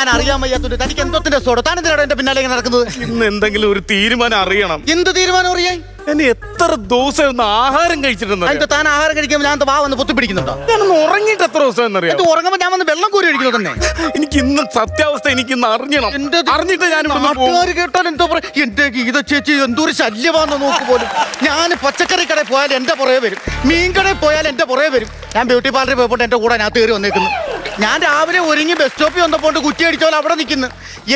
ഞാൻ അറിയാൻ വയ്യാത്തോണ്ട് തനിക്ക് എന്തോത്തിന്റെ സോടോ? താൻ എന്തിനാണ് എന്റെ പിന്നാലെ ഇങ്ങനെ നടക്കുന്നത്? ഇന്ന് എന്തെങ്കിലും ഒരു തീരുമാനം അറിയണം. എന്ത് തീരുമാനം അറിയാൻ? ഞാൻ എത്ര ദിവസം ഒന്ന് ആഹാരം കഴിച്ചിട്ടുണ്ടെന്ന് അതിന്റെ താൻ ആഹാരം കഴിക്കുമ്പോൾ ഞാൻ വാ വന്ന് പൊത്തി പിടിക്കുന്നുണ്ടോ? ഞാനൊന്ന് ഉറങ്ങിയിട്ട് എത്ര ദിവസം എന്നറിയാം. ഇത് ഉറങ്ങുമ്പോൾ ഞാൻ വന്ന് വെള്ളം കോരി ഒഴിക്കുന്നു തന്നെ. എനിക്ക് ഇന്ന് സത്യാവസ്ഥ എനിക്കിന്ന് അറിഞ്ഞണം. അറിഞ്ഞിട്ട് ഞാൻ നാട്ടുകാർ കേട്ടാൽ എന്തോ പറയും, എന്റെ ഗീത ചേച്ചി എന്തൊരു ശല്യമാണെന്ന് നോക്ക് പോലും. ഞാൻ പച്ചക്കറി കടയിൽ പോയാൽ എന്റെ പുറകെ വരും, മീൻ കടയിൽ പോയാൽ എന്റെ പുറകെ വരും. ഞാൻ ബ്യൂട്ടി പാർലറിൽ പോയപ്പോൾ എന്റെ കൂടെ അതിനകത്ത് കയറി വന്നേക്കുന്നു. ഞാൻ രാവിലെ ഒരുങ്ങി ബസ് സ്റ്റോപ്പിൽ വന്നപ്പോൾ കുറ്റി അടിച്ചോലെ അവിടെ നിൽക്കുന്നു.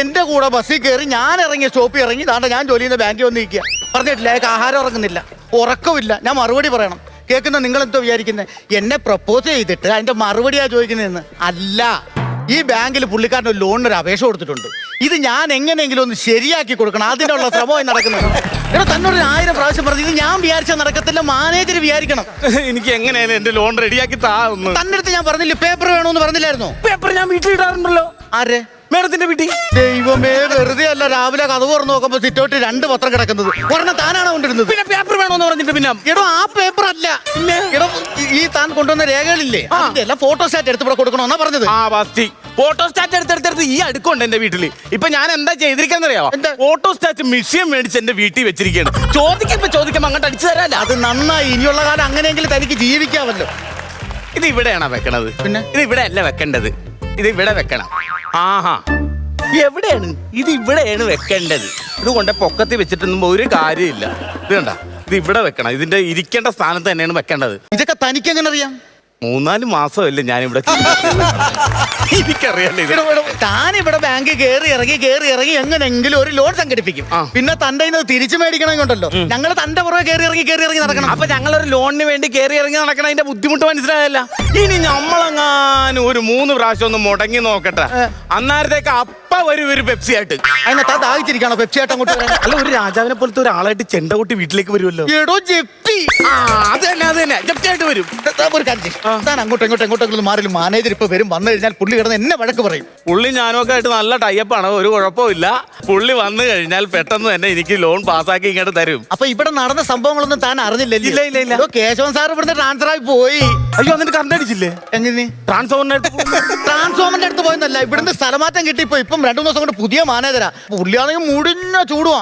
എന്റെ കൂടെ ബസ്സിൽ കയറി ഞാൻ ഇറങ്ങിയ സ്റ്റോപ്പിൽ ഇറങ്ങി താണ്ട ഞാൻ ജോലി ചെയ്യുന്ന ബാങ്കിൽ വന്ന് നിൽക്കുക. പറഞ്ഞിട്ടില്ല, അയാൾക്ക് ആഹാരം ഇറങ്ങുന്നില്ല, ഉറക്കമില്ല. ഞാൻ മറുപടി പറയണം. കേൾക്കുന്ന നിങ്ങളെന്തോ വിചാരിക്കുന്നത് എന്നെ പ്രപ്പോസ് ചെയ്തിട്ട് അതിന്റെ മറുപടിയാ ചോദിക്കുന്നതെന്ന്? അല്ല, ഈ ബാങ്കിൽ പുള്ളിക്കാരൻ ഒരു ലോണിനൊരു അപേക്ഷ കൊടുത്തിട്ടുണ്ട്. ഇത് ഞാൻ എങ്ങനെയെങ്കിലും ഒന്ന് ശരിയാക്കി കൊടുക്കണം, അതിനുള്ള ശ്രമമായി നടക്കുന്നത്. എടാ, തന്നോട് 1000 പ്രാവശ്യം പറഞ്ഞു, ഇത് ഞാൻ വിചാരിച്ചാൽ നടക്കത്തില്ല, മാനേജർ വിചാരിക്കണം. എനിക്ക് എങ്ങനെയാലും എന്റെ ലോൺ റെഡിയാക്കി താ. തന്റെ അടുത്ത് ഞാൻ പറഞ്ഞില്ലേ പേപ്പർ വേണമെന്ന് പറഞ്ഞില്ലായിരുന്നോ? പേപ്പർ ഞാൻ വീട്ടിലിടാറുണ്ടല്ലോ. ആരെ? മേഡത്തിന്റെ വീട്ടിൽ. ദൈവമേ, വെറുതെ അല്ല രാവിലെ കഥ തുറന്ന് നോക്കുമ്പോ സിറ്റൗട്ട് 2 പത്രം കിടക്കുന്നത്. ഒരെണ്ണം താനാണോ കൊണ്ടിരുന്നത്? പിന്നെ പേപ്പർ വേണമെന്ന് പറഞ്ഞിട്ട് പിന്നെ എടോ, ആ പേപ്പർ അല്ല. എടോ, ഈ താൻ കൊണ്ടുവന്ന രേഖകളില്ലേ, എല്ലാം ഫോട്ടോസ്റ്റാറ്റ് എടുത്ത് ഇവിടെ കൊടുക്കണമെന്നാ പറഞ്ഞത്. ആ ബസ്തി ഫോട്ടോസ്റ്റാറ്റ് എടുത്തെടുത്ത് ഈ അടുക്കുണ്ട് എന്റെ വീട്ടില്. ഇപ്പൊ ഞാൻ എന്താ ചെയ്തിരിക്കാന്നറിയാവോ? ഫോട്ടോസ്റ്റാറ്റ് മിഷ്യൻ മേടിച്ച് എന്റെ വീട്ടിൽ വെച്ചിരിക്കുകയാണ്. ചോദിക്കുമ്പോ അങ്ങോട്ട് അടിച്ചു തരാല്ല. അത് നന്നായി. ഇനിയുള്ള കാലം അങ്ങനെയെങ്കിലും തനിക്ക് ജീവിക്കാമല്ലോ. ഇത് ഇവിടെയാണോ വെക്കണത്? പിന്നെ ഇത് ഇവിടെ അല്ല വെക്കേണ്ടത്, ഇത് ഇവിടെ വെക്കണം. ആഹാ, എവിടെയാണ് ഇത്? ഇവിടെയാണ് വെക്കേണ്ടത്. ഇത് കൊണ്ട് പൊക്കത്തിൽ വെച്ചിട്ടൊന്നും ഒരു കാര്യമില്ല. ഇത് കണ്ട, ഇത് ഇവിടെ വെക്കണം. ഇതിന്റെ ഇരിക്കേണ്ട സ്ഥാനത്ത് തന്നെയാണ് വെക്കേണ്ടത്. ഇതൊക്കെ തനിക്ക് എങ്ങനെ അറിയാം? 3-4 മാസമല്ലേ ഞാനിവിടെ. എനിക്കറിയാലോ ഇത്. താനിവിടെ ബാങ്ക് കയറി ഇറങ്ങി എങ്ങനെങ്കിലും ഒരു ലോൺ സംഘടിപ്പിക്കും. പിന്നെ തന്റെ തിരിച്ചു മേടിക്കണമെന്നുണ്ടല്ലോ, ഞങ്ങൾ തന്റെ പുറകെ കയറി ഇറങ്ങി നടക്കണം. അപ്പൊ ഞങ്ങളൊരു ലോണിന് വേണ്ടി കയറി ഇറങ്ങി നടക്കണം. അതിന്റെ ബുദ്ധിമുട്ട് മനസ്സിലായല്ല. ഇനി നമ്മളെങ്ങാനും ഒരു 3 പ്രാവശ്യം ഒന്ന് മുടങ്ങി നോക്കട്ടെ, അന്നേരത്തേക്ക് അപ്പ ഒരു പെപ്സി ആയിട്ട്. അതിനകത്ത് ദാഹിച്ചിരിക്കണോ പെപ്സി ആയിട്ട് അങ്ങോട്ട് വരാൻ? അല്ല, ഒരു രാജാവിനെ പോലത്തെ ഒരാളായിട്ട് ചെണ്ട കൊട്ടി വീട്ടിലേക്ക് വരുമല്ലോ. എടോ ജപ്തി. അത് തന്നെ ജപ്തിയായിട്ട് വരും. ഒരു കാര്യം, താൻ അങ്ങോട്ടും മാറില്ല. മാനേജർ ഇപ്പൊ വരും. വന്നു കഴിഞ്ഞാൽ പുള്ളി കിടന്ന് എന്നെ വഴക്ക് പറയും. പുള്ളി ഞാനൊക്കെ ആയിട്ട് നല്ല ടൈപ്പാണ്, ഒരു കുഴപ്പമില്ല. പുള്ളി വന്നു കഴിഞ്ഞാൽ പെട്ടെന്ന് തന്നെ എനിക്ക് ലോൺ പാസ്സാക്കി ഇങ്ങോട്ട് തരും. അപ്പൊ ഇവിടെ നടന്ന സംഭവങ്ങളൊന്നും താൻ അറിഞ്ഞില്ലല്ലോ? ഇല്ല. കേശവൻ സാർ ഇവിടുന്ന് ട്രാൻസ്ഫർ ആയി പോയി. അയ്യോ, എന്നിട്ട് കറണ്ട് അടിച്ചില്ലേ? എങ്ങനെ? ട്രാൻസ്ഫോമറിന്റെ അടുത്ത് പോയെന്നല്ല, ഇവിടുന്ന് സ്ഥലമാറ്റം കിട്ടിപ്പോ. ഇപ്പം 2 ദിവസം കൊണ്ട് പുതിയ മാനേജരാ. പുള്ളിയാണെങ്കിൽ മുടിഞ്ഞ ചൂടുവാ.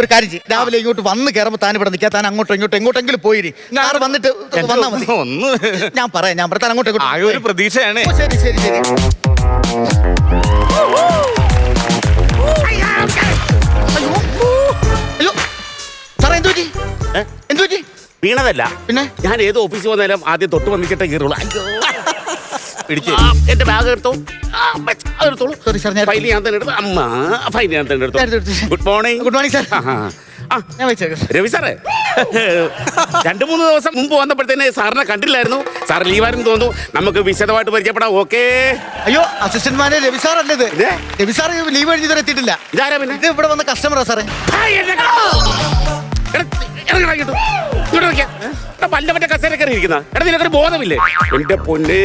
ഒരു കാര്യം, രാവിലെ ഇങ്ങോട്ട് വന്ന് കയറുമ്പോ താൻ ഇവിടെ നിൽക്കാൻ, താൻ എങ്ങോട്ടെങ്കിലും പോയി വന്നിട്ട് വന്നാ മതി. ഞാൻ പറയാം, താൻ അങ്ങോട്ട് ഒരു പ്രതീക്ഷയാണ്. ശരി. അയ്യോ സാറേ, എന്തു പറ്റി? വീണതല്ല. പിന്നെ ഞാൻ ഏത് ഓഫീസിൽ വന്നാലും ആദ്യം തൊട്ട് വന്നിട്ടേ കീറുള്ളൂ. പിടിച്ച് എന്റെ ബാഗ് എടുത്തോളൂ. സോറി സാർ, ഫയൽ ഞാൻ തന്നെ എടുത്തു. അമ്മ ഫയൽ ഞാൻ തന്നെ എടുത്തു. Good morning sir. ഞാൻ രവി സാറേ, 2-3 ദിവസം മുമ്പ് വന്നപ്പോഴത്തേനെ സാറിനെ കണ്ടില്ലായിരുന്നു. സാർ ലീവായിരുന്നു തോന്നുന്നു. നമുക്ക് വിശദമായിട്ട് പരിചയപ്പെടാം. ഓക്കെ. അയ്യോ, അസിസ്റ്റന്റ് മാനേജർ രവി സാർ അല്ലേ ഇത്? രവി സാർ ലീവ് എഴുതി ഇതുവരെ എത്തിയിട്ടില്ല. ഇതാരാ പിന്നെ? ഇത് ഇവിടെ വന്ന കസ്റ്റമറാ സാറേ. പല്ലവന്റെ കസേര കയറി ഇരിക്കുന്ന എടാ, നിനക്കൊരു ബോധമില്ലേ? എന്റെ പൊന്നേ,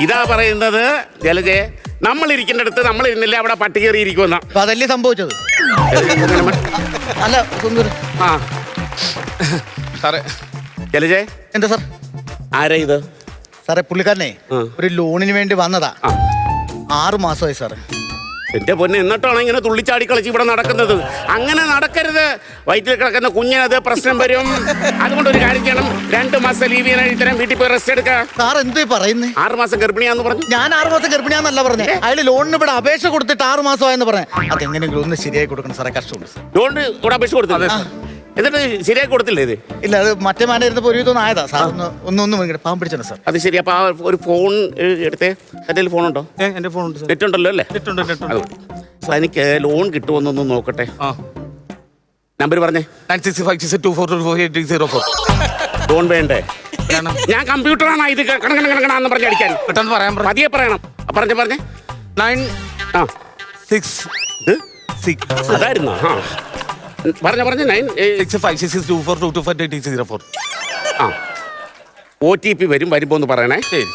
ഇതാ പറയുന്നത് ജലജയെ, നമ്മൾ ഇരിക്കേണ്ടടുത്ത് നമ്മൾ ഇരുന്നില്ല, അവിടെ പട്ടി കയറി ഇരിക്കുന്ന. അതല്ലേ സംഭവിച്ചത്? അല്ല ആ സാറേ. ജലജയെ, എന്താ സാർ? ആരാ ഇത്? സാറേ, പുള്ളിക്കാരനെ ഒരു ലോണിന് വേണ്ടി വന്നതാ. 6 മാസമായി സാറേ. എന്റെ പൊന്നെ, എന്നിട്ടാണ് ഇങ്ങനെ തുള്ളിച്ചാടി കളിച്ച് ഇവിടെ നടക്കുന്നത്. അങ്ങനെ നടക്കരുത്. വയറ്റിൽ കിടക്കുന്ന കുഞ്ഞിനത് പ്രശ്നം വരും. അതുകൊണ്ട് ഒരു കാര്യം ചെയ്യണം, 2 മാസം ലീവ് ചെയ്യാൻ ഇത്തരം വീട്ടിൽ പോയി റെസ്റ്റ് എടുക്കാം. സാർ എന്ത് പറയുന്നേ? 6 മാസം ഗർഭിണിയാന്ന് പറഞ്ഞു. ഞാൻ 6 മാസം ഗർഭിണിയാന്നല്ല പറഞ്ഞേ. അയാൾ ലോണിന് ഇവിടെ അപേക്ഷ കൊടുത്തിട്ട് 6 മാസമായെന്ന് പറഞ്ഞേ. അതെങ്ങനെയെങ്കിലും ഒന്ന് ശരിയായി കൊടുക്കണം സാറേ, കഷ്ടമുണ്ട്. ലോണിന് ഇവിടെ അപേക്ഷ കൊടുത്തില്ല, എന്നിട്ട് ശരിയായി കൊടുത്തില്ലേ ഇത്? ഇല്ല, അത് മറ്റേ മാനേജർ ഒരു ഇതൊന്നും ആയതാ സാർ. ഒന്നും പാവം പിടിച്ചോ സാർ. അത് ശരി. അപ്പൊ ഒരു ഫോൺ എടുത്തേ. എന്റെ ഫോൺ ഉണ്ടോ? എന്റെ ഫോൺ നെറ്റ് ഉണ്ടല്ലോ അല്ലേ? എനിക്ക് ലോൺ കിട്ടുമെന്നൊന്ന് നോക്കട്ടെ. നമ്പർ പറഞ്ഞേ. 9656242480. ലോൺ വേണ്ടേ? ഞാൻ കമ്പ്യൂട്ടറാണ് ഇത് കണക്കണന്ന് പറഞ്ഞ് അടിക്കാൻ. പെട്ടെന്ന് പറയാൻ പതിയെ പറയണം. പറഞ്ഞേ 966 അതായിരുന്നു. പറഞ്ഞ 9656242480. OTP വരുമ്പോ ഒന്ന് പറയണേ. ശരി.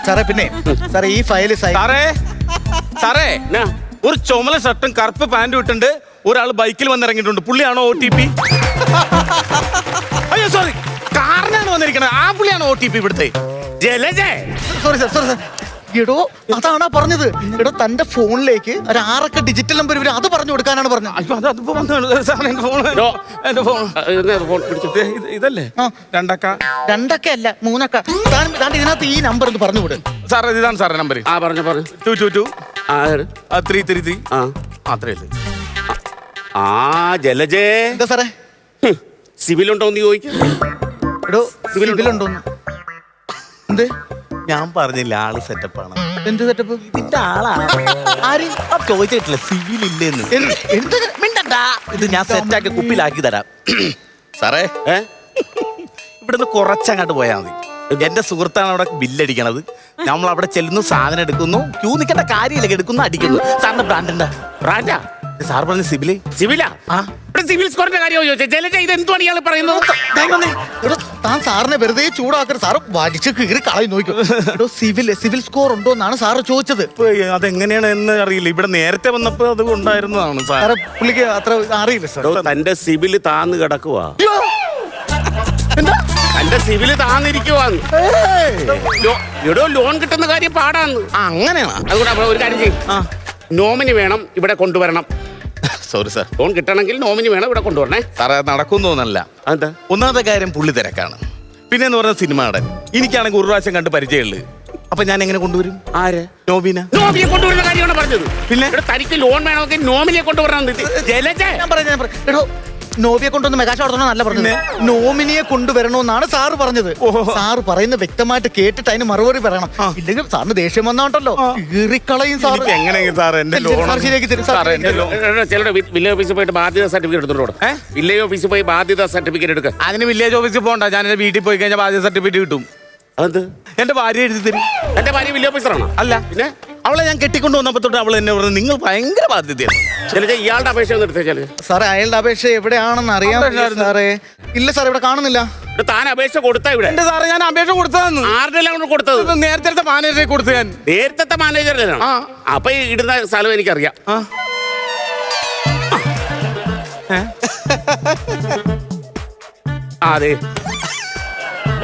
സാറേ, പിന്നെ സാറേ ഈ ഫയല് സാറേ, ഒരു ചുമല ഷർട്ടും കറുപ്പ് പാന്റും ഇട്ടുണ്ട് ഒരാൾ ബൈക്കിൽ വന്നിറങ്ങിയിട്ടുണ്ട്. പുള്ളിയാണോ OTP? അയ്യോ സോറി, കാറിനാണ് വന്നിരിക്കുന്നത്. ആ പുള്ളിയാണോ OTP ഇവിടുത്തെ? Jalaja, sorry sir. എടോ അതാണാ പറഞ്ഞത്. എടോ തന്റെ ഫോണിലേക്ക് ഒരു 6 ഡിജിറ്റൽ നമ്പർ വരും, അത് പറഞ്ഞു കൊടുക്കാനാണ് പറഞ്ഞത്. അയ്യോ, അതിപ്പോ വന്നതാണ് സാർ. എന്റെ ഫോൺ എന്റെ ഫോൺ ഫോൺ പിടിച്ചു. ഇതല്ലേ ആ. 2 അക്ക 2 അക്ക അല്ല 3 അക്ക. താൻ ഇതിനകത്ത് ഈ നമ്പർ ഒന്ന് പറഞ്ഞു വിടും. സാർ. ഇതാണ് സാറിന്റെ നമ്പർ. ആ പറഞ്ഞു 222 ആ 333. ആ അത്രയല്ലേ? ആ ജലജേ, എന്താ സാറേ? സിവിലുണ്ടോ എന്ന് ചോദിക്കും. എടോ സിവിലുണ്ടോന്ന്? എന്ത് ഞാൻ പറഞ്ഞില്ല, ആള് സെറ്റപ്പാണ്. എന്ത് സെറ്റപ്പ്? ഇതിന്റെ ആളാണ്. ആര് ചോദിച്ചിട്ടില്ല സിവിൽ ഇല്ലെന്ന്. എന്ത് മിണ്ടണ്ടാ. ഇത് ഞാൻ സെറ്റാക്കി കുപ്പിലാക്കി തരാം സാറേ. ഏ ഇവിടുന്ന് കുറച്ചങ്ങോട്ട് പോയാൽ മതി. എന്റെ സുഹൃത്താണ് അവിടെ ബില്ലടിക്കണത്. നമ്മൾ അവിടെ ചെല്ലുന്നു, സാധനം എടുക്കുന്നു, ക്യൂ നിൽക്കേണ്ട കാര്യമില്ല, എടുക്കുന്നു, അടിക്കുന്നു. സാറിന്റെ ബ്രാൻഡ് ബ്രാൻഡാ? സാർ പറഞ്ഞ സിവില്. സിവിലാ? ആ. ഇവിടെ സിവിൽ സ്കോറിന്റെ കാര്യം ചോദിച്ചത്. ജലജ ഇത് എന്തുവാണ് ഇയാൾ പറയുന്നത്? എടോ താൻ സാറിനെ വെറുതെ ചൂടാക്കരുത്. സാറ് വലിച്ച് കീറി കളയി നോക്കും. എടോ സിവിൽ സ്കോർ ഉണ്ടോ എന്നാണ് സാറ് ചോദിച്ചത്. അതെങ്ങനെയാണ് എന്ന് അറിയില്ല. ഇവിടെ നേരത്തെ വന്നപ്പോ അത് ഉണ്ടായിരുന്നതാണ് സാർ. സാറ് പുള്ളിക്ക് അത്ര അറിയില്ല സാർ. എടോ, തന്റെ സിവില് താന്ന് കിടക്കുവാ. എന്താ തന്റെ സിവില് താന്നിരിക്കുവാന്ന്. എടോ ലോൺ കിട്ടുന്ന കാര്യം പാടാന്ന്. അങ്ങനെയാണോ? അതുകൊണ്ട് ഒരു കാര്യം ചെയ്യും, നോമിനി വേണം ഇവിടെ കൊണ്ടുവരണം. Sorry sir. ലോൺ കിട്ടണമെങ്കിൽ നോമിനി വേണം ഇവിടെ കൊണ്ടുവരണേ. സാറേ നടക്കും തോന്നല്ല. അതെന്താ? ഒന്നാമത്തെ കാര്യം പുള്ളി തിരക്കാണ്. പിന്നെ എന്ന് പറഞ്ഞ സിനിമ നടൻ. എനിക്കാണെങ്കിൽ ഒരു പ്രാവശ്യം കണ്ട് പരിചയമുള്ളു. അപ്പൊ ഞാൻ എങ്ങനെ കൊണ്ടുവരും? ആര്? നോബീന. നോമിനിയെ കൊണ്ടുവരുന്ന കാര്യമാണ് പറഞ്ഞത്. പിന്നെ ഇവിടെ തനിക്ക് ലോൺ വേണമെങ്കിൽ നോമിനിയെ കൊണ്ടുവരണം. ജലജ ഞാൻ പറയാം. എടോ നോബിയെ കൊണ്ടൊന്ന് മെഗാഷ നടത്തണം നല്ല പറഞ്ഞത്. നോമിനിയെ കൊണ്ടുവരണമെന്നാണ് സാറ് പറഞ്ഞത്. സാറ് പറയുന്നത് വ്യക്തമായിട്ട് കേട്ടിട്ട് അതിന് മറുപടി പറയണം. ഇല്ലെങ്കിൽ സാറിന് ദേഷ്യം വന്നോണ്ടല്ലോ കീറിക്കളയും സാർ. എങ്ങനെയെങ്കിലും സാർ എന്റെ ലോൺ ശരിയാക്കി തരും സാർ. ചിലരുടെ വില്ലേജ് ഓഫീസിൽ പോയിട്ട് ബാധ്യത സർട്ടിഫിക്കറ്റ് എടുത്തോളൂ. വില്ലേജ് ഓഫീസിൽ പോയി ബാധ്യത സർട്ടിഫിക്കറ്റ് എടുക്കുക. അതിന് വില്ലേജ് ഓഫീസിൽ പോകണ്ട. ഞാൻ എന്റെ വീട്ടിൽ പോയി കഴിഞ്ഞാൽ ബാധ്യത സർട്ടിഫിക്കറ്റ് കിട്ടും. അത് എന്റെ ഭാര്യ എഴുതി തരും. എന്റെ ഭാര്യ വില്ലേജ് ഓഫീസറാണോ? അല്ല, പിന്നെ അവളെ ഞാൻ കെട്ടിക്കൊണ്ട് വന്നപ്പോ തൊട്ട് അവൾ എന്നെ പറഞ്ഞു നിങ്ങൾ ഭയങ്കര ബാധ്യതയാണ്. ചില ഇയാളുടെ അപേക്ഷ ഒന്ന് എടുത്തേ. ചില സാറേ അയാളുടെ അപേക്ഷ എവിടെയാണെന്ന് അറിയാൻ സാറേ. ഇല്ല സാർ ഇവിടെ കാണുന്നില്ല. താൻ അപേക്ഷ കൊടുത്താ ഇവിടെ? എന്റെ സാറേ ഞാൻ അപേക്ഷ കൊടുത്തതെന്ന്. ആരുടെല്ലാം കൊടുത്തത്? നേരത്തെ മാനേജറെ കൊടുത്തു ഞാൻ. നേരത്തെ മാനേജറിലാണ്. അപ്പൊ ഈ ഇടുന്ന സ്ഥലം എനിക്കറിയാം. അതെ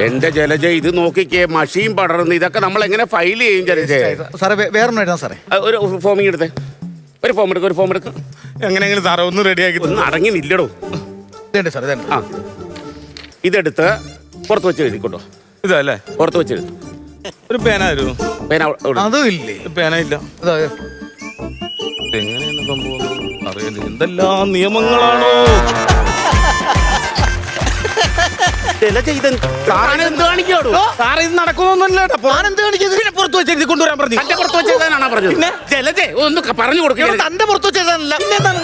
എന്റെ ജലജ ഇത് നോക്കിക്കേ, മഷിയും പടർന്ന്. ഇതൊക്കെ നമ്മൾ എങ്ങനെ ഫയൽ ചെയ്യും ജലജ? സാറേ വേറൊന്നും എഴുതാം സാറേ. ഒരു ഫോമിങ് എടുത്തേ. ഒരു ഫോം എടുക്ക. എങ്ങനെയെങ്കിലും സാറേ ഒന്ന് റെഡിയാക്കി ഒന്ന് അടങ്ങി നില്ലടോ. ഇതേണ്ട സാർ ഇതേണ്ട. ആ ഇതെടുത്ത് പുറത്ത് വെച്ച് എഴുതിക്കൊണ്ടോ. ഇതല്ലേ പുറത്ത് വെച്ച് എഴുതി. ഒരു പേന തരുമോ? പേന അതും ഇല്ലേ? പേന ഇല്ല. എങ്ങനെയാണ് സംഭവം അറിയില്ല. എന്തെല്ലാം നിയമങ്ങളാണോ ജലജ ഇത് എന്ത് കാണിക്കോടോ? സാറേ ഇത് നടക്കുന്നൊന്നുമില്ല. പിന്നെ പുറത്ത് വെച്ച് എഴുതി കൊണ്ടുവരാൻ പറഞ്ഞു. തന്റെ പുറത്ത് വെച്ച് എഴുതാനാണോ പറഞ്ഞത്? ജലജ ഒന്ന് പറഞ്ഞു കൊടുക്കുക. തന്റെ പുറത്ത് വെച്ച് എഴുതാനല്ല,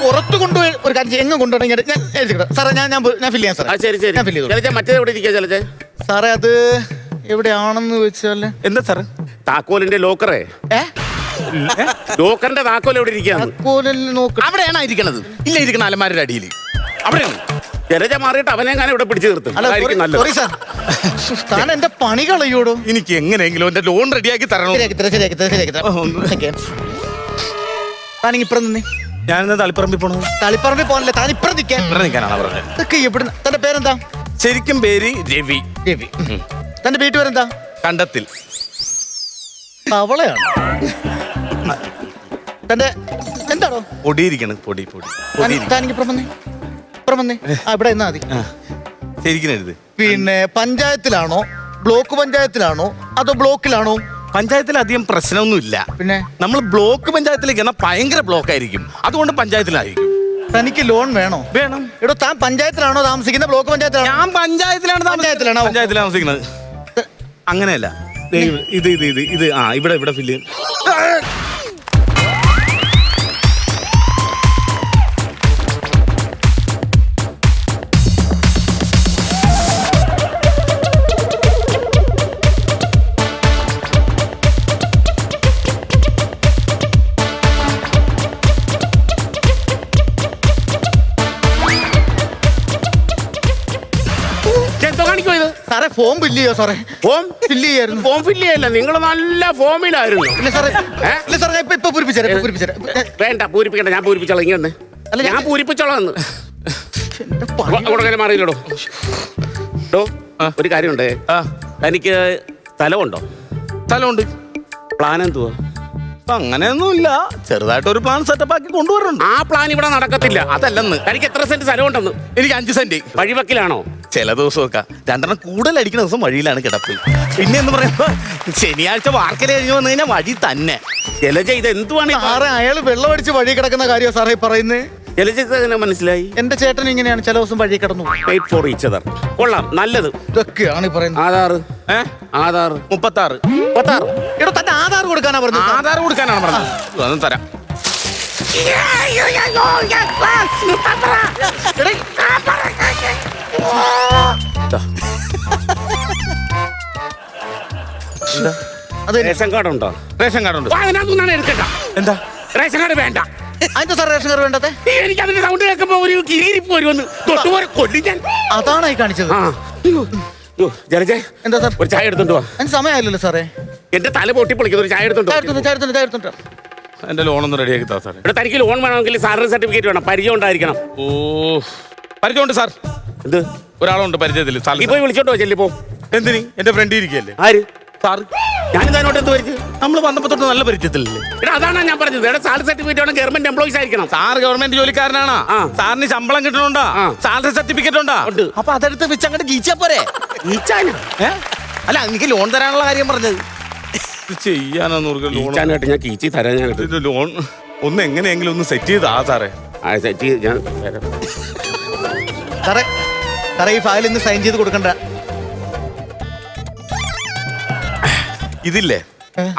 പുറത്ത് കൊണ്ടുപോയി ഒരു കാര്യം എങ്ങനെ കൊണ്ടുപോകണമെങ്കിൽ ഞാൻ എഴുതിക്കട്ടെ സാറേ. ഞാൻ ഫില്ല് ചെയ്യാം സാറേ. ശരി ശരി. ഞാൻ ഫില്ല് ചെയ്തു. ജലജ മറ്റേത് എവിടെ ഇരിക്കുക ജലജ? സാറേ അത് എവിടെയാണെന്ന് വെച്ചാല് എന്താ സാറേ? താക്കോലിന്റെ ലോക്കറേ. ലോക്കറിന്റെ താക്കോൽ എവിടെ ഇരിക്കുകയാണ്? നോക്ക്. അവിടെയാണ് ഇരിക്കണത്. ഇല്ല, ഇരിക്കണ അലമാരുടെ അടിയിൽ അവിടെയാണ്. ജലജ മാറിയിട്ട് അവനെ ഞാൻ ഇവിടെ പിടിച്ചു നിർത്തും. അതായിരിക്കും നല്ലത്. സോറി സാർ, താൻ എന്റെ പണി കളയോടോ. എനിക്ക് എങ്ങനെയെങ്കിലും എന്റെ ലോൺ റെഡിയാക്കി തരണം. ശരിയാക്കി താനിങ് ഇപ്പുറം നിന്നേ. ഞാനിന്ന് തളിപ്പറമ്പിൽ പോണത്. തളിപ്പറമ്പിൽ പോകണല്ലേ, താൻ ഇപ്പുറം നിൽക്കാൻ. ഇവിടെ നിൽക്കാനാണ് പറഞ്ഞത്. ഇതൊക്കെ എവിടെ? തന്റെ പേരെന്താ? ശരിക്കും പേര് രവി. രവി. തന്റെ വീട്ടുപേരെന്താ? കണ്ടത്തിൽ. തവളയാണ്. തന്റെ എന്താണോ? പൊടിയിരിക്കണം. പൊടി താനിക്ക് ഇപ്പുറം വന്നേ. ഇവിടെ എന്നാ മതി. ശരിക്കും എഴുത്. പിന്നെ പഞ്ചായത്തിലാണോ, ബ്ലോക്ക് പഞ്ചായത്തിലാണോ, അതോ ബ്ലോക്കിലാണോ? പഞ്ചായത്തിൽ അധികം പ്രശ്നമൊന്നുമില്ല. പിന്നെ നമ്മൾ ബ്ലോക്ക് പഞ്ചായത്തിലേക്ക് എന്നാൽ ഭയങ്കര ബ്ലോക്ക് ആയിരിക്കും. അതുകൊണ്ട് പഞ്ചായത്തിലായിരിക്കും. തനിക്ക് ലോൺ വേണോ? വേണം. എടോ താൻ പഞ്ചായത്തിലാണോ താമസിക്കുന്നത്, ബ്ലോക്ക് പഞ്ചായത്തിലാണോ? ഞാൻ പഞ്ചായത്തിലാണ് താമസിക്കുന്നത്. അങ്ങനെയല്ല. ഇത് ഇവിടെ ഫില്ല്. സാറേ ഫോം ഫില്ല് ചെയ്യോ സാറേ? ഫോം ഫില്ല് ചെയ്യായിരുന്നു. ഫോം ഫില്ല് ചെയ്യല്ല, നിങ്ങൾ നല്ല ഫോമിലായിരുന്നു. ഇല്ല സാറേ, ഇല്ല സാറേ, ഇപ്പൊ പൂരിപ്പിച്ചേരാ. വേണ്ട, പൂരിപ്പിക്കണ്ട, ഞാൻ പൂരിപ്പിച്ചോളാം. ഇങ്ങനെ ഞാൻ പൂരിപ്പിച്ചോളാം. അവിടെ മാറിയില്ലടോ. ഒരു കാര്യമുണ്ട്, തനിക്ക് സ്ഥലമുണ്ടോ? സ്ഥലമുണ്ട്. പ്ലാൻ എന്തുവാ? അങ്ങനെയൊന്നുമില്ല, ചെറുതായിട്ടൊരു പ്ലാൻ സെറ്റപ്പ് ആക്കി കൊണ്ടുവരുന്നുണ്ട്. ആ പ്ലാൻ ഇവിടെ നടക്കത്തില്ല. അതല്ലെന്ന്, തനിക്ക് എത്ര സെന്റ് സ്ഥലം ഉണ്ടെന്ന്? എനിക്ക് 5 സെന്റ്. വഴിവക്കിലാണോ? ചില ദിവസമൊക്കെ 2 കൂടുതൽ അടിക്കുന്ന ദിവസം വഴിയിലാണ് കിടപ്പ്. പിന്നെ എന്ന് പറയുമ്പോ ശനിയാഴ്ച വാർക്കല കഴിഞ്ഞ് വന്നു കഴിഞ്ഞാൽ വഴി തന്നെ. ജലജ ഇത് എന്തുവാണ്? സാറേ അയാൾ വെള്ളം അടിച്ച് വഴി കിടക്കുന്ന കാര്യമാണ് സാറേ പറയുന്നത്. ജലജക്ക് എങ്ങനെ മനസ്സിലായി? എന്റെ ചേട്ടൻ ഇങ്ങനെയാണ്, ചില ദിവസം വഴി കിടന്നു. Wait for each other. കൊള്ളാം, നല്ലത്. ഇതൊക്കെയാണ് ഈ പറയുന്നത്. ആധാർ ആധാർ 36. 36. എടോ തന്നെ ആധാർ കൊടുക്കാനാ പറഞ്ഞത്. ആധാർ കൊടുക്കാനാണ് പറഞ്ഞത്. അതൊന്നും തരാം. എടേ, അത് റേഷൻ കാർഡ് ഉണ്ടോ? റേഷൻ കാർഡുണ്ട്. അതിനകത്തൊന്നാണ് എടുക്കണ്ട. എന്താ റേഷൻ കാർഡ് വേണ്ട. അതിന്റെ സാർ റേഷൻ കാർഡ് വേണ്ടത്. എനിക്ക് അതിന്റെ സൗണ്ട് കേൾക്കുമ്പോ ഒരു കിരിപ്പ് വരുമെന്ന് തൊട്ടുപോലെ കൊല്ലി ഞാൻ. അതാണ് ഈ കാണിച്ചത്. ആ ജലജ എന്താ സാർ? ഒരു ചായ എടുത്തോണ്ട് വാ. അതിന് സമയമായില്ലല്ലോ സാറേ. എന്റെ തല പൊട്ടി പൊളിക്കുന്ന ഒരു ചായ എടുത്തോണ്ട് വാ. ചായ എടുത്തുണ്ട്. എന്റെ ലോണൊന്ന് റെഡിയാക്കി താ സാറേ. ഇവിടെ തനിക്ക് ലോൺ വേണമെങ്കിൽ സാലറി സർട്ടിഫിക്കറ്റ് വേണം, പരിചയം ഉണ്ടായിരിക്കണം. ഓ, പരിചയമുണ്ട് സാർ. എന്ത്? ഒരാളുണ്ട് പരിചയത്തിൽ. ഇപ്പൊ വിളിച്ചോട്ടോ ചെല്ലിപ്പോ. എന്തിന്? എന്റെ ഫ്രണ്ട് ഇരിക്കല്ലേ ആര്? സാർ. ഞാനിത് അതിനോട്ട് എന്ത് പരിചയം? നമ്മൾ വന്നപ്പോ തൊട്ട് നല്ല പരിചയത്തിലല്ലേ. എടാ അതാണ് ഞാൻ പറഞ്ഞത്. ഇവിടെ സാലറി സർട്ടിഫിക്കറ്റ് വേണം, ഗവൺമെന്റ് എംപ്ലോയീസ് ആയിരിക്കണം. സാർ ഗവൺമെന്റ് ജോലിക്കാരനാണ്. ആ. സാറിന് ശമ്പളം കിട്ടണുണ്ടോ? ആ. സാലറി സർട്ടിഫിക്കറ്റ് ഉണ്ടോ? ഉണ്ട്. അപ്പൊ അതെടുത്ത് വെച്ച് അങ്ങോട്ട് ജീവിച്ചാ പോരെ. ഈച്ചാന അല്ല, എനിക്ക് ലോൺ തരാനുള്ള കാര്യം പറഞ്ഞത്. ഇത് ചെയ്യാനാന്ന് ലോൺ. ഈച്ചാനായിട്ട് ഞാൻ കീച്ചി തരാൻ ഞാൻ ഇത് ലോൺ ഒന്ന് എങ്ങനെയെങ്കിലും ഒന്ന് സെറ്റ് ചെയ്താ സാറേ. സെറ്റ് ചെയ്ത് ഞാൻ തരാം. സാറേ സാറേ ഈ ഫയൽ ഇന്ന് സൈൻ ചെയ്ത് കൊടുക്കണ്ട. ഇതില്ലേ,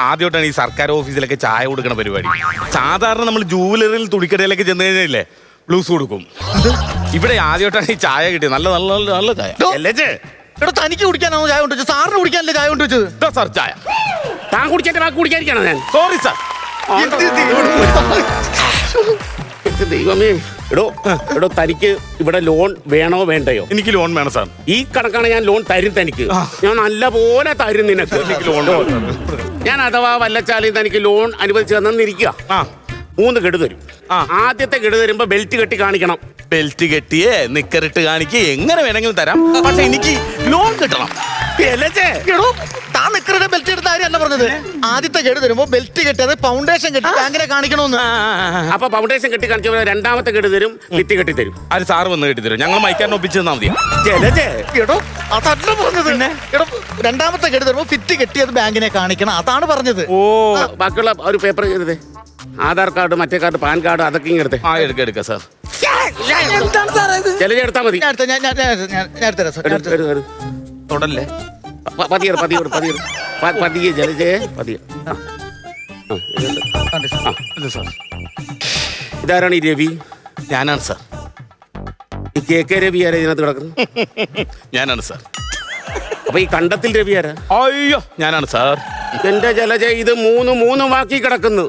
ആദ്യമായിട്ടാണ് ഈ സർക്കാർ ഓഫീസിലൊക്കെ ചായ കൊടുക്കണ പരിപാടി. സാധാരണ നമ്മൾ ജൂവലറിയിൽ തുണിക്കടയിലൊക്കെ ചെന്ന് കഴിഞ്ഞാലേ ബ്ലൂസ് കൊടുക്കും. ഇവിടെ ആദ്യമായിട്ടാണ് ഈ ചായ കിട്ടിയത്. നല്ല നല്ല നല്ല നല്ല ചായ. എടോ തനിക്ക് കുടിക്കാനാണോ ചായ കൊണ്ടുവച്ചത്? സാറിന് കുടിക്കാനല്ലേ ചായ കൊണ്ടുവച്ചത്? ഇതാ സാർ ചായ. താൻ കുടിക്കാൻ വാക്ക് കുടിക്കാതിരിക്കണം ഞാൻ. Sorry sir. ദൈവമേ. എടോ തനിക്ക് ഇവിടെ ലോൺ വേണോ വേണ്ടയോ? എനിക്ക് ലോൺ വേണം സാർ. ഈ കണക്കാണ് ഞാൻ ലോൺ തരും തനിക്ക്. ഞാൻ നല്ല പോലെ തരും നിനക്ക്. ലോൺ ഞാൻ അഥവാ വല്ലച്ചാലും തനിക്ക് ലോൺ അനുവദിച്ചു തന്നിരിക്കുക. 3 ഗഡു തരും. ആദ്യത്തെ ഗഡു തരുമ്പോ ബെൽറ്റ് കെട്ടി കാണിക്കണം. ബെൽറ്റ് കെട്ടിയേ നിക്കറിട്ട് കാണിക്കേ എങ്ങനെ വേണമെങ്കിലും തരാം. പക്ഷെ എനിക്ക് ലോൺ കിട്ടണം. എടോ താൻ നിക്കറുടെ ബെൽറ്റ് എടുത്ത കാര്യമല്ല പറഞ്ഞത്. ആദ്യത്തെ ഗഡു തരുമ്പോ ബെൽറ്റ് കെട്ടിയത് ഫൗണ്ടേഷൻ കെട്ടി ബാങ്കിനെ കാണിക്കണമെന്ന്. അപ്പൊ ഫൗണ്ടേഷൻ കെട്ടി കാണിച്ചപ്പോ രണ്ടാമത്തെ ഗഡു തരും, ഭിത്തി കെട്ടി തരും. അത് സാറ് വന്ന് കെട്ടി തരും. ഞങ്ങൾ മൈക്കാരനെ ഒപ്പിച്ച് തന്നാ മതിയാ. എടോ അതല്ല പറഞ്ഞത്. എടോ രണ്ടാമത്തെ ഗഡു തരുമ്പോ ഫിറ്റ് കെട്ടിയത് ബാങ്കിനെ കാണിക്കണം, അതാണ് പറഞ്ഞത്. ഓ, ബാക്കിയുള്ള ഒരു പേപ്പർ ചെയ്തേ. ആധാർ കാർഡ്, മറ്റേ കാർഡ്, പാൻ കാർഡ്, അതൊക്കെ ഇങ്ങനത്തെ. എടുക്ക സാർ. ജലജ എടുത്താ മതി. ഞാൻ എടുത്തരാം സാർ. തൊടല്ലേ. പതിയെ ജലജയെ പതിയെ. ഇതാരാണ് ഈ രവി? ഞാനാണ് സാർ. ഈ KK രവി ആരാ ഇതിനകത്ത് കിടക്കുന്നത്? ഞാനാണ് സാർ. അപ്പൊ ഈ കണ്ടത്തിൽ രവി ആരാ? അയ്യോ, ഞാനാണ് സാർ. എന്റെ ജലജ ഇത് 3 വാക്കി കിടക്കുന്നു.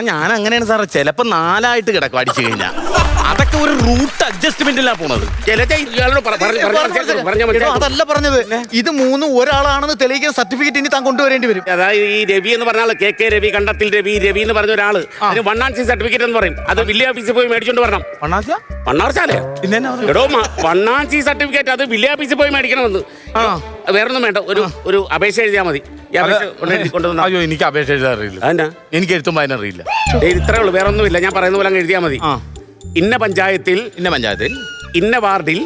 ഞാൻ അങ്ങനെയാണ് സാറേ. ചിലപ്പോ 4 കിടക്കും അടിച്ചു കഴിഞ്ഞാ. അതൊക്കെ ഒരു റൂട്ട് അഡ്ജസ്റ്റ്മെന്റിലാ പോണത്. ജലജ ഇയാളോട് എടോ, അതല്ല പറഞ്ഞത്. ഇത് 3 ഒരാളാണെന്ന് തെളിയിക്കുന്ന സർട്ടിഫിക്കറ്റ് ഇനി താൻ കൊണ്ടുവരേണ്ടി വരും. അതായത് ഈ രവി എന്ന് പറഞ്ഞാൽ KK രവി, കണ്ടത്തിൽ രവി, രവി എന്ന് പറഞ്ഞ ഒരാള്. അതിന് 1 സർട്ടിഫിക്കറ്റ് എന്ന് പറയും. അത് വില്ലേജ് ഓഫീസിൽ പോയി മേടിച്ചോണ്ട് വരണം. വണ്ണാർച്ചാലേ എടോ 1 സർട്ടിഫിക്കറ്റ് അത് വില്ലേജ് ഓഫീസിൽ പോയി മേടിക്കണമെന്ന്. വേറൊന്നും വേണ്ട, ഒരു അപേക്ഷ എഴുതിയാൽ മതി. അയ്യോ, എനിക്ക് അപേക്ഷ എഴുതാൻ അറിയില്ല. എനിക്ക് എഴുത്തും വായന അറിയില്ല. ഇത്രേ ഉള്ളൂ, വേറെ ഒന്നുമില്ല. ഞാൻ പറയുന്ന പോലെ അങ്ങ് എഴുതിയാൽ മതി. ഇന്ന പഞ്ചായത്തിൽ, ഇന്ന വാർഡിൽ,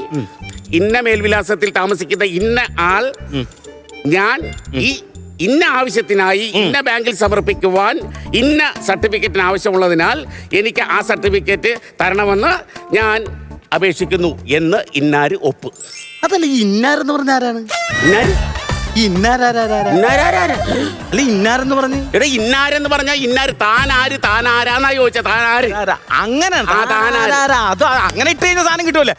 ഇന്ന മേൽവിലാസത്തിൽ താമസിക്കുന്ന ഇന്ന ആൾ ഞാൻ ഈ ഇന്ന ആവശ്യത്തിനായി ഇന്ന ബാങ്കിൽ സമർപ്പിക്കുവാൻ ഇന്ന സർട്ടിഫിക്കറ്റിന് ആവശ്യമുള്ളതിനാൽ എനിക്ക് ആ സർട്ടിഫിക്കറ്റ് തരണമെന്ന് ഞാൻ അപേക്ഷിക്കുന്നു എന്ന് ഇന്നാര് ഒപ്പ്. അതല്ല, ഈ ഇന്നാരെന്ന് പറഞ്ഞ ആരാണ്? ഇന്നാര്? അല്ല, ഇന്നാരെന്ന് പറഞ്ഞു. എടാ ഇന്നാരെന്ന് പറഞ്ഞാൽ ഇന്നാര് താനാരാന്നാ ചോദിച്ച. താനാര്? അങ്ങനെ താനാര്? അങ്ങനെ ഇട്ട് കഴിഞ്ഞ സാധനം കിട്ടുമല്ലേ?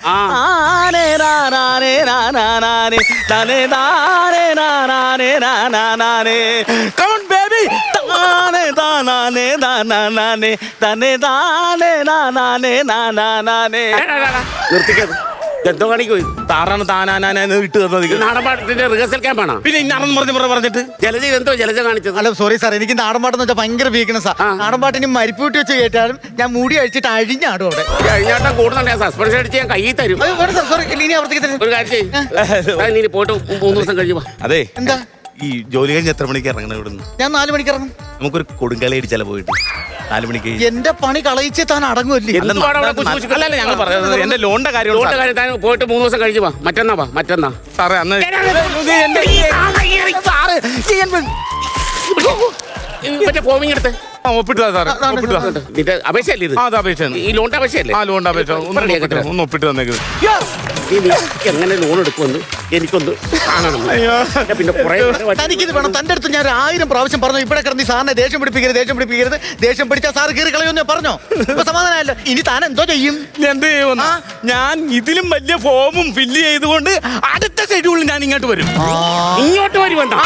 നിർത്തിക്കത്. എന്തോ കാണിക്കോ? താറാണ് താനാനാന്ന് ഇട്ട് തന്നത്. നാടൻപാട്ടിന്റെ റിഹേഴ്സൽ ക്യാമ്പാണോ? പിന്നെ ഇന്നാണെന്ന് പറഞ്ഞിട്ട് ജലജ എന്തോ ജലജ കാണിച്ചത്. അല്ല സോറി സാർ, എനിക്ക് നാടൻപാട്ടെന്ന് വെച്ചാൽ ഭയങ്കര വീക്ക്നെസ്സാ. നാടൻപാട്ടിന് മരിപ്പൂട്ടി വെച്ച് കേട്ടാലും ഞാൻ മുടി അഴിച്ചിട്ട് അഴിഞ്ഞാടും അവിടെ. കഴിഞ്ഞാട്ടം കൂടുന്നുണ്ട്. സസ്പെൻഷൻ അടിച്ച് ഞാൻ കൈ തരും. സോറി, ഇനി ആവർത്തിക്ക് തരും. ഒരു കാര്യം ചെയ്യ്. നീ പോയിട്ട് 3 ദിവസം കഴിയുമ്പോ. അതെ, എന്താ ഈ ജോലി കഴിഞ്ഞ് എത്ര മണിക്ക് ഇറങ്ങണം ഇവിടുന്ന്? ഞാൻ 4 മണിക്ക് ഇറങ്ങും. നമുക്കൊരു കൊടുങ്കളി അടിച്ചാലോ പോയിട്ട് 4 മണിക്ക്? എന്റെ പണി കളയിച്ച് താൻ അടങ്ങുമല്ലേ? എന്തുവാണ് അവിടെ കുശി കുശി അല്ലല്ല ഞങ്ങൾ പറയുന്നത് എന്റെ ലോണിന്റെ കാര്യം ലോണിന്റെ കാര്യം താൻ പോയിട്ട് 3 ദിവസം കഴിച്ചു വാ. മറ്റന്നാ സാറേ അന്ന് മറ്റേ ഫോമിങ് എടുത്ത് ഒപ്പിട്ടാ സാറേ, ഒപ്പിട്ടാ. നിന്റെ അപേക്ഷയല്ലേ ഇത്? ആ, അത് അപേക്ഷയാണ്. ഈ ലോണിന്റെ അപേക്ഷയല്ലേ? ആ ലോണിന്റെ അപേക്ഷ ഒന്ന് ഒപ്പിട്ട് തന്നേക്കുന്നത്. നീ എങ്ങനെ ലോൺ എടുക്കുമെന്ന് എനിക്കൊന്ന് കാണണം. ഞാൻ പിന്നെ കുറേ തനിക്കിത് വേണം. തന്റെ അടുത്ത് ഞാൻ 1000 പ്രാവശ്യം പറഞ്ഞു ഇവിടെ കിടന്ന് സാറിനെ ദേഷ്യം പിടിപ്പിക്കരുത്. ദേഷ്യം പിടിച്ചാൽ സാറ് കീറി കളയുമെന്ന് പറഞ്ഞോ. ഇപ്പൊ സമാധാനമല്ലോ. ഇനി താൻ എന്തോ ചെയ്യും? എന്ത് ചെയ്യുമെന്ന്? ഞാൻ ഇതിലും വലിയ ഫോമും ഫില്ല് ചെയ്തുകൊണ്ട് അടുത്ത ഷെഡ്യൂളിൽ ഞാൻ ഇങ്ങോട്ട് വരും. ഇങ്ങോട്ട് വരുമെന്നാ?